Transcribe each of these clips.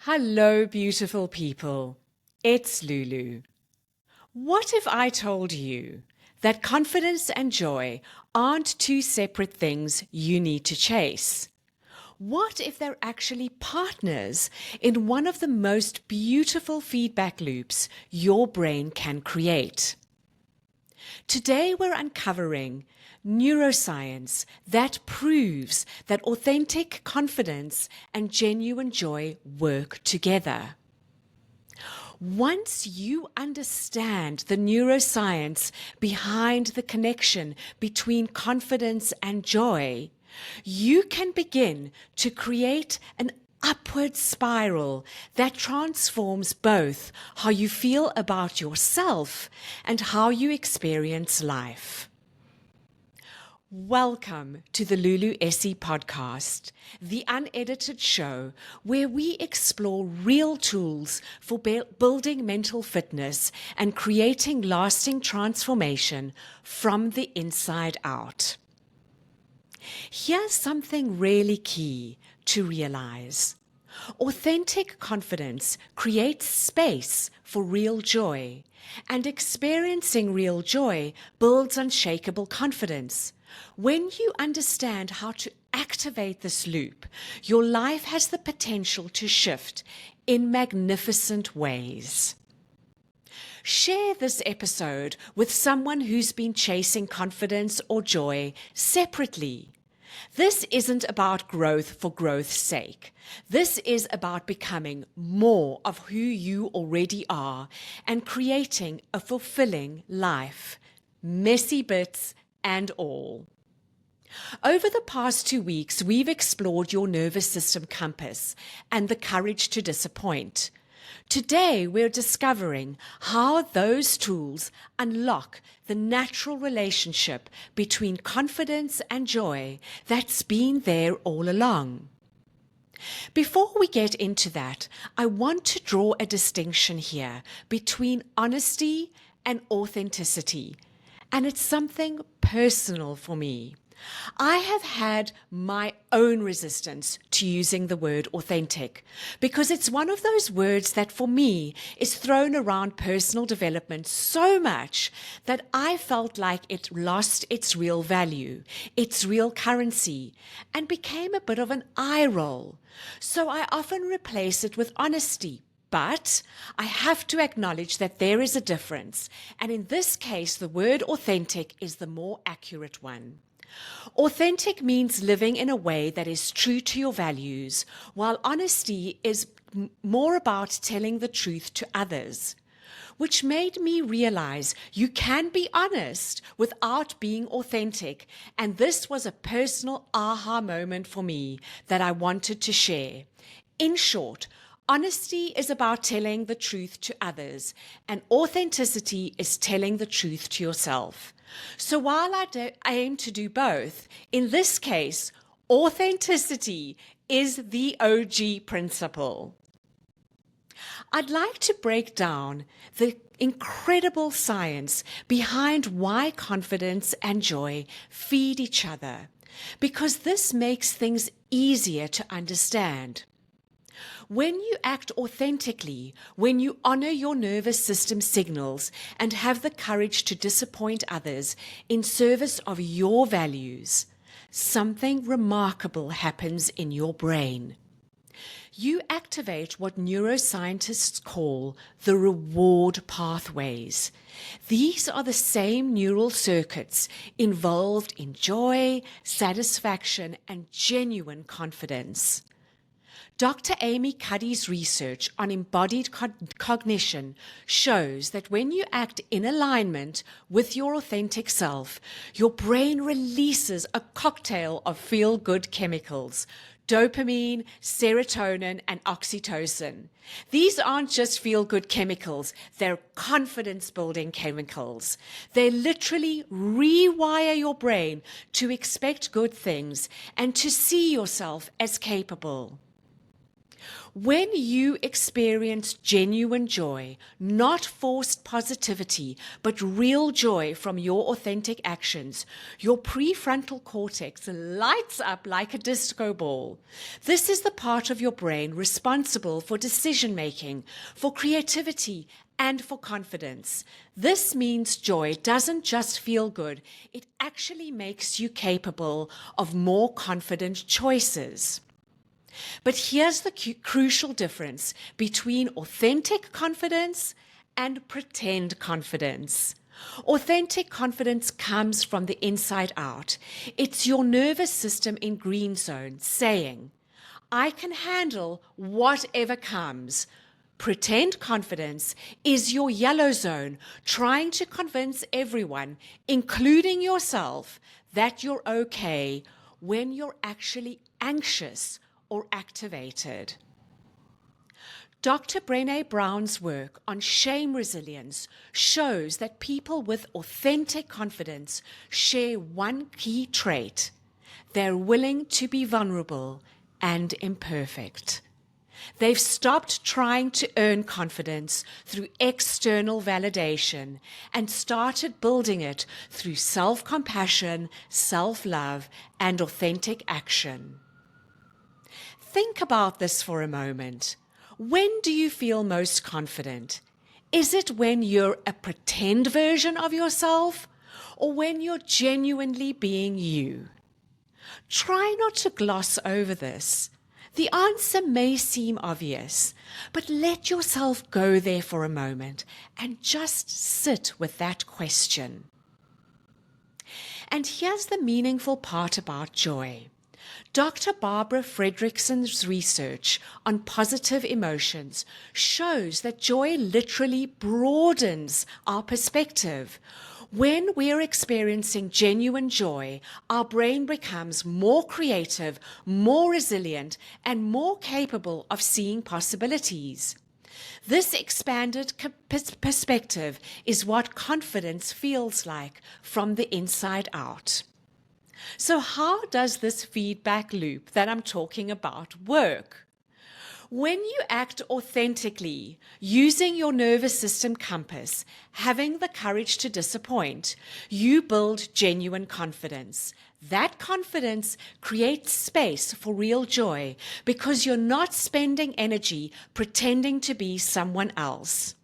Hello, beautiful people. It's Lulu. What if I told you that confidence and joy aren't two separate things you need to chase? What if they're actually partners in one of the most beautiful feedback loops your brain can create? Today we're uncovering neuroscience that proves that authentic confidence and genuine joy work together. Once you understand the neuroscience behind the connection between confidence and joy, you can begin to create an upward spiral that transforms both how you feel about yourself and how you experience life. Welcome to the Lulu Essey Podcast, the unedited show where we explore real tools for building mental fitness and creating lasting transformation from the inside out. Here's something really key to realize. Authentic confidence creates space for real joy, and experiencing real joy builds unshakable confidence. When you understand how to activate this loop, your life has the potential to shift in magnificent ways. Share this episode with someone who's been chasing confidence or joy separately. This isn't about growth for growth's sake. This is about becoming more of who you already are and creating a fulfilling life, messy bits and all. Over the past 2 weeks, we've explored your nervous system compass and the courage to disappoint. Today, we're discovering how those tools unlock the natural relationship between confidence and joy that's been there all along. Before we get into that, I want to draw a distinction here between honesty and authenticity, and it's something personal for me. I have had my own resistance to using the word authentic because it's one of those words that for me is thrown around personal development so much that I felt like it lost its real value, its real currency, and became a bit of an eye roll. So I often replace it with honesty. But I have to acknowledge that there is a difference, and in this case, the word authentic is the more accurate one. Authentic means living in a way that is true to your values, while honesty is more about telling the truth to others, which made me realize you can be honest without being authentic, and this was a personal aha moment for me that I wanted to share. In short, honesty is about telling the truth to others, and authenticity is telling the truth to yourself. So while I aim to do both, in this case, authenticity is the OG principle. I'd like to break down the incredible science behind why confidence and joy feed each other, because this makes things easier to understand. When you act authentically, when you honor your nervous system signals and have the courage to disappoint others in service of your values, something remarkable happens in your brain. You activate what neuroscientists call the reward pathways. These are the same neural circuits involved in joy, satisfaction, and genuine confidence. Dr. Amy Cuddy's research on embodied cognition shows that when you act in alignment with your authentic self, your brain releases a cocktail of feel-good chemicals: dopamine, serotonin, and oxytocin. These aren't just feel-good chemicals, they're confidence-building chemicals. They literally rewire your brain to expect good things and to see yourself as capable. When you experience genuine joy, not forced positivity, but real joy from your authentic actions, your prefrontal cortex lights up like a disco ball. This is the part of your brain responsible for decision making, for creativity, and for confidence. This means joy doesn't just feel good, it actually makes you capable of more confident choices. But here's the crucial difference between authentic confidence and pretend confidence. Authentic confidence comes from the inside out. It's your nervous system in green zone saying, I can handle whatever comes. Pretend confidence is your yellow zone trying to convince everyone, including yourself, that you're okay when you're actually anxious or activated. Dr. Brené Brown's work on shame resilience shows that people with authentic confidence share one key trait. They're willing to be vulnerable and imperfect. They've stopped trying to earn confidence through external validation and started building it through self-compassion, self-love, and authentic action. Think about this for a moment. When do you feel most confident? Is it when you're a pretend version of yourself or when you're genuinely being you? Try not to gloss over this. The answer may seem obvious, but let yourself go there for a moment and just sit with that question. And here's the meaningful part about joy. Dr. Barbara Fredrickson's research on positive emotions shows that joy literally broadens our perspective. When we're experiencing genuine joy, our brain becomes more creative, more resilient, and more capable of seeing possibilities. This expanded perspective is what confidence feels like from the inside out. So how does this feedback loop that I'm talking about work? When you act authentically, using your nervous system compass, having the courage to disappoint, you build genuine confidence. That confidence creates space for real joy because you're not spending energy pretending to be someone else.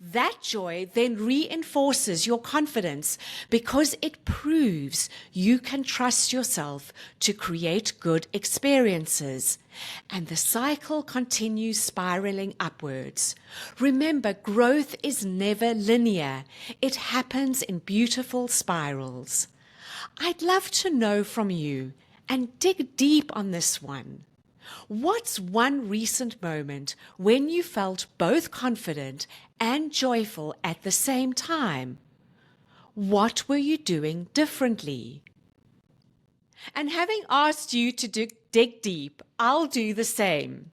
That joy then reinforces your confidence because it proves you can trust yourself to create good experiences. And the cycle continues spiraling upwards. Remember, growth is never linear. It happens in beautiful spirals. I'd love to know from you, and dig deep on this one. What's one recent moment when you felt both confident and joyful at the same time? What were you doing differently? And having asked you to dig deep, I'll do the same.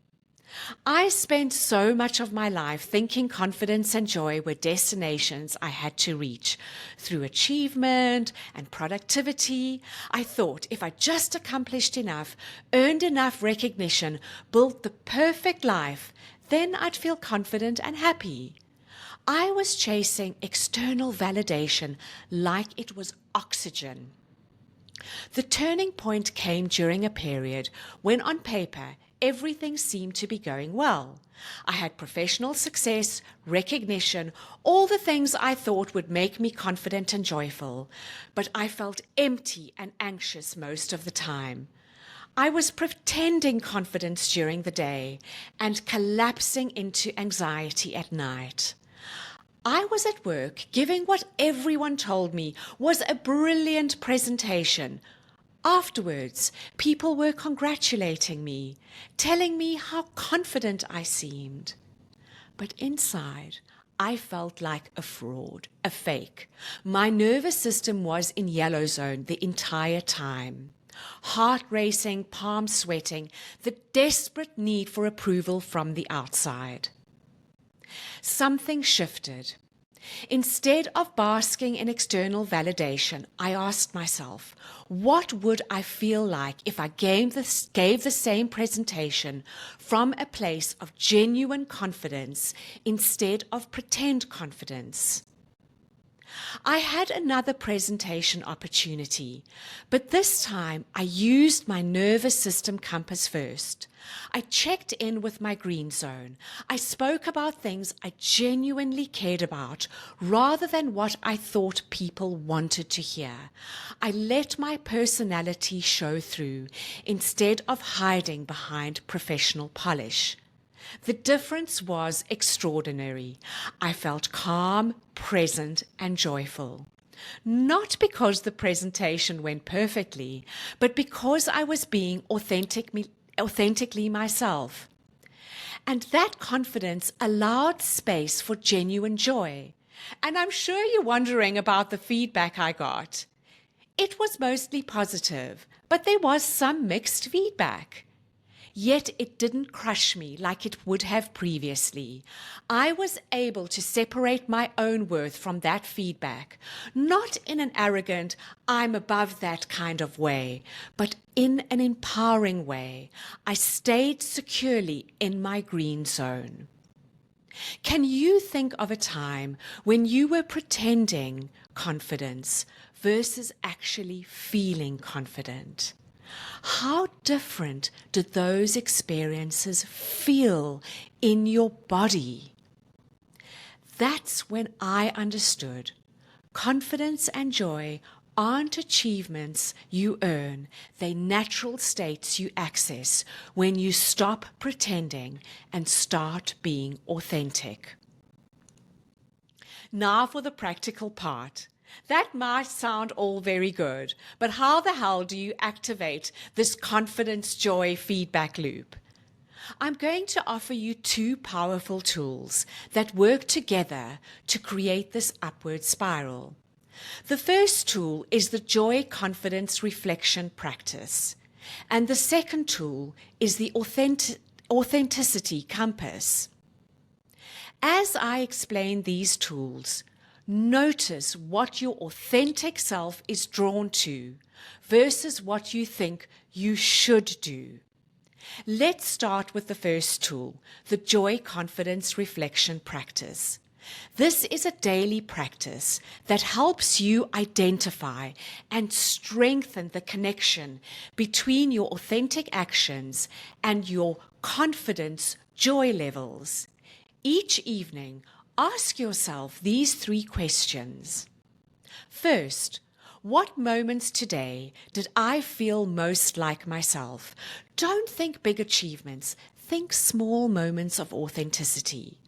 I spent so much of my life thinking confidence and joy were destinations I had to reach. Through achievement and productivity, I thought if I just accomplished enough, earned enough recognition, built the perfect life, then I'd feel confident and happy. I was chasing external validation like it was oxygen. The turning point came during a period when, on paper, everything seemed to be going well. I had professional success, recognition, all the things I thought would make me confident and joyful, but I felt empty and anxious most of the time. I was pretending confidence during the day and collapsing into anxiety at night. I was at work giving what everyone told me was a brilliant presentation. Afterwards, people were congratulating me, telling me how confident I seemed. But inside, I felt like a fraud, a fake. My nervous system was in yellow zone the entire time. Heart racing, palms sweating, the desperate need for approval from the outside. Something shifted. Instead of basking in external validation, I asked myself, what would I feel like if I gave the same presentation from a place of genuine confidence instead of pretend confidence? I had another presentation opportunity, but this time I used my nervous system compass first. I checked in with my green zone. I spoke about things I genuinely cared about rather than what I thought people wanted to hear. I let my personality show through instead of hiding behind professional polish. The difference was extraordinary. I felt calm, present, and joyful. Not because the presentation went perfectly, but because I was being authentically myself. And that confidence allowed space for genuine joy. And I'm sure you're wondering about the feedback I got. It was mostly positive, but there was some mixed feedback. Yet it didn't crush me like it would have previously. I was able to separate my own worth from that feedback, not in an arrogant, I'm above that kind of way, but in an empowering way. I stayed securely in my green zone. Can you think of a time when you were pretending confidence versus actually feeling confident? How different did those experiences feel in your body? That's when I understood confidence and joy aren't achievements you earn, they're natural states you access when you stop pretending and start being authentic. Now for the practical part. That might sound all very good, but how the hell do you activate this confidence joy feedback loop? I'm going to offer you two powerful tools that work together to create this upward spiral. The first tool is the joy confidence reflection practice, and the second tool is the authenticity compass. As I explain these tools, notice what your authentic self is drawn to versus what you think you should do. Let's start with the first tool, the Joy Confidence Reflection Practice. This is a daily practice that helps you identify and strengthen the connection between your authentic actions and your confidence joy levels. Each evening, ask yourself these three questions. First, what moments today did I feel most like myself? Don't think big achievements. Think small moments of authenticity.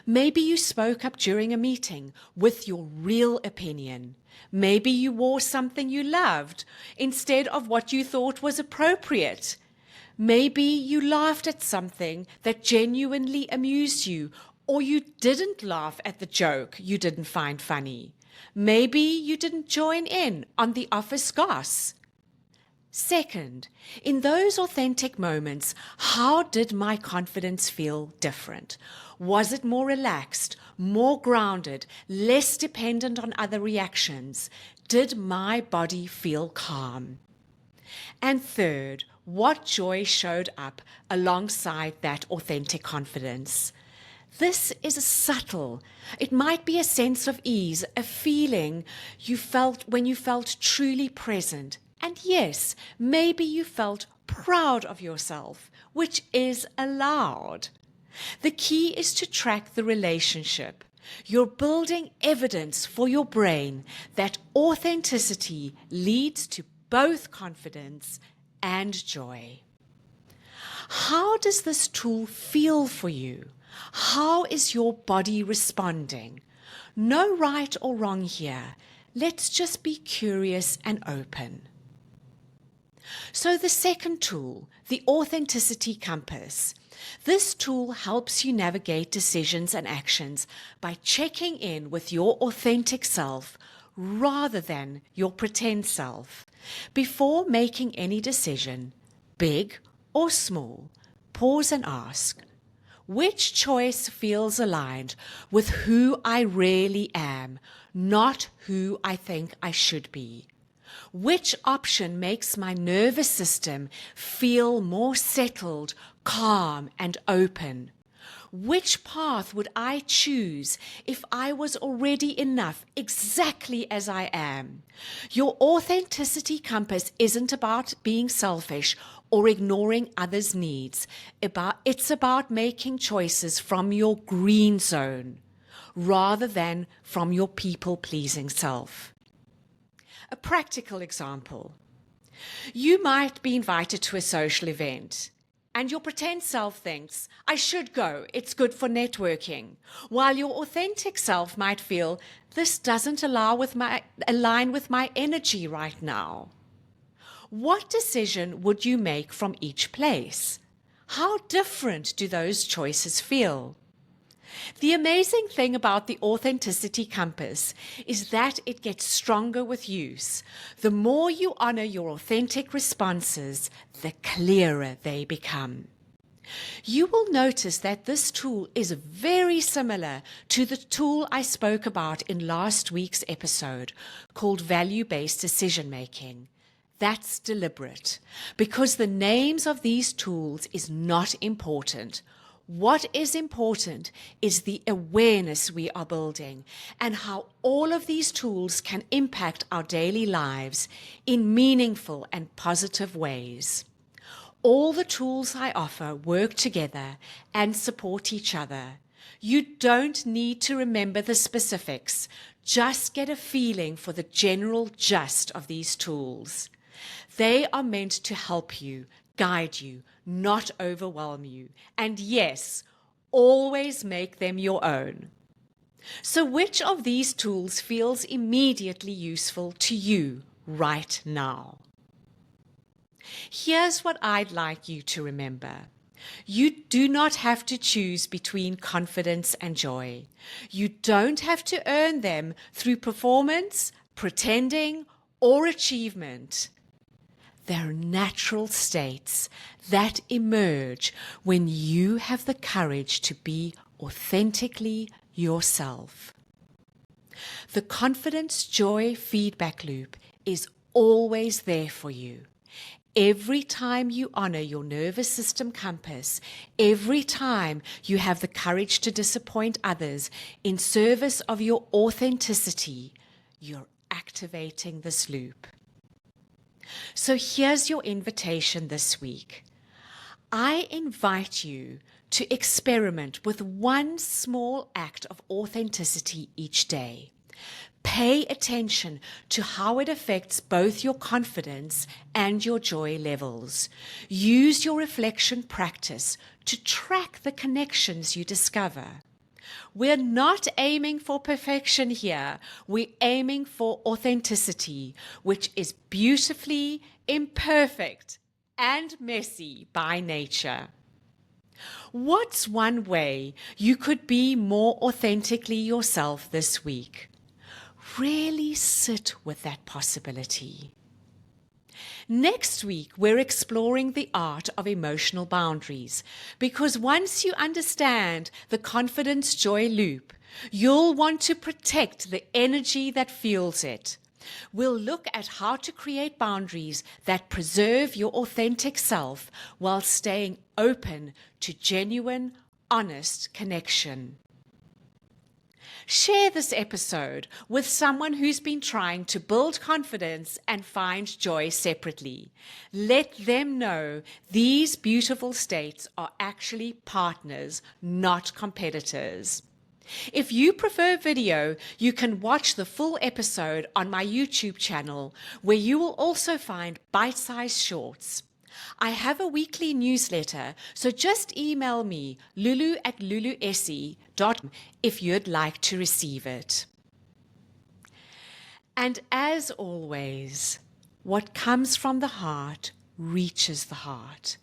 Maybe you spoke up during a meeting with your real opinion. Maybe you wore something you loved instead of what you thought was appropriate. Maybe you laughed at something that genuinely amused you, or you didn't laugh at the joke you didn't find funny. Maybe you didn't join in on the office goss. Second, in those authentic moments, how did my confidence feel different? Was it more relaxed, more grounded, less dependent on other reactions? Did my body feel calm? And third, what joy showed up alongside that authentic confidence? This is subtle. It might be a sense of ease, a feeling you felt when you felt truly present. And yes, maybe you felt proud of yourself, which is allowed. The key is to track the relationship. You're building evidence for your brain that authenticity leads to both confidence and joy. How does this tool feel for you? How is your body responding? No right or wrong here. Let's just be curious and open. So the second tool, the authenticity compass. This tool helps you navigate decisions and actions by checking in with your authentic self rather than your pretend self. Before making any decision, big or small, pause and ask, Which choice feels aligned with who I really am, not who I think I should be? Which option makes my nervous system feel more settled, calm, and open? Which path would I choose if I was already enough, exactly as I am? Your authenticity compass isn't about being selfish or ignoring others' needs. It's about making choices from your green zone rather than from your people-pleasing self. A practical example. You might be invited to a social event, and your pretend self thinks, I should go, it's good for networking, while your authentic self might feel, this doesn't align with my energy right now. What decision would you make from each place? How different do those choices feel? The amazing thing about the authenticity compass is that it gets stronger with use. The more you honor your authentic responses, the clearer they become. You will notice that this tool is very similar to the tool I spoke about in last week's episode called value-based decision-making. That's deliberate, because the names of these tools is not important. What is important is the awareness we are building and how all of these tools can impact our daily lives in meaningful and positive ways. All the tools I offer work together and support each other. You don't need to remember the specifics. Just get a feeling for the general gist of these tools. They are meant to help you, guide you, not overwhelm you. And yes, always make them your own. So which of these tools feels immediately useful to you right now? Here's what I'd like you to remember. You do not have to choose between confidence and joy. You don't have to earn them through performance, pretending, or achievement. They're natural states that emerge when you have the courage to be authentically yourself. The confidence joy feedback loop is always there for you. Every time you honor your nervous system compass, every time you have the courage to disappoint others in service of your authenticity, you're activating this loop. So here's your invitation this week. I invite you to experiment with one small act of authenticity each day. Pay attention to how it affects both your confidence and your joy levels. Use your reflection practice to track the connections you discover. We're not aiming for perfection here. We're aiming for authenticity, which is beautifully imperfect and messy by nature. What's one way you could be more authentically yourself this week? Really sit with that possibility. Next week, we're exploring the art of emotional boundaries, because once you understand the confidence joy loop, you'll want to protect the energy that fuels it. We'll look at how to create boundaries that preserve your authentic self while staying open to genuine, honest connection. Share this episode with someone who's been trying to build confidence and find joy separately. Let them know these beautiful states are actually partners, not competitors. If you prefer video, you can watch the full episode on my YouTube channel, where you will also find bite-sized shorts. I have a weekly newsletter, so just email me, lulu@luluessey.com, if you'd like to receive it. And as always, what comes from the heart reaches the heart.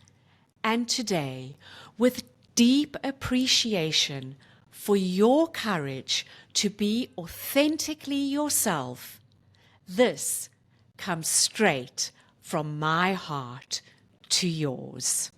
And today, with deep appreciation for your courage to be authentically yourself, this comes straight from my heart to yours.